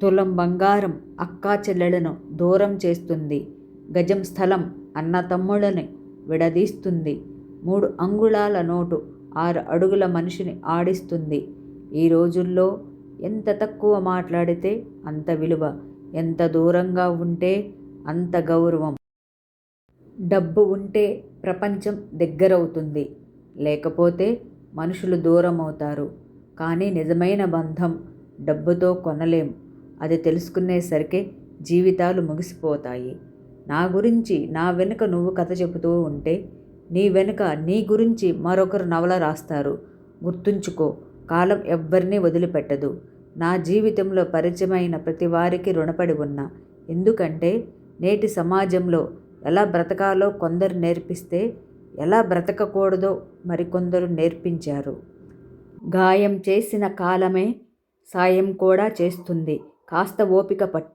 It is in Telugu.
తులం బంగారం అక్కా చెల్లెలను దూరం చేస్తుంది. గజం స్థలం అన్న తమ్ముళ్ళని విడదీస్తుంది. 3 అంగుళాల నోటు 6 అడుగుల మనిషిని ఆడిస్తుంది. ఈ రోజుల్లో ఎంత తక్కువ మాట్లాడితే అంత విలువ, ఎంత దూరంగా ఉంటే అంత గౌరవం. డబ్బు ఉంటే ప్రపంచం దగ్గరవుతుంది, లేకపోతే మనుషులు దూరమవుతారు. కానీ నిజమైన బంధం డబ్బుతో కొనలేం. అది తెలుసుకునేసరికే జీవితాలు ముగిసిపోతాయి. నా గురించి నా వెనుక నువ్వు కథ చెబుతూ ఉంటే నీ వెనుక నీ గురించి మరొకరు నవల రాస్తారు. గుర్తుంచుకో, కాలం ఎవ్వరినీ వదిలిపెట్టదు. నా జీవితంలో పరిచయమైన ప్రతి వారికి రుణపడి ఉన్నా. ఎందుకంటే నేటి సమాజంలో ఎలా బ్రతకాలో కొందరు నేర్పిస్తే, ఎలా బ్రతకకూడదో మరికొందరు నేర్పించారు. గాయం చేసిన కాలమే సాయం కూడా చేస్తుంది. కాస్త ఓపిక పట్టు.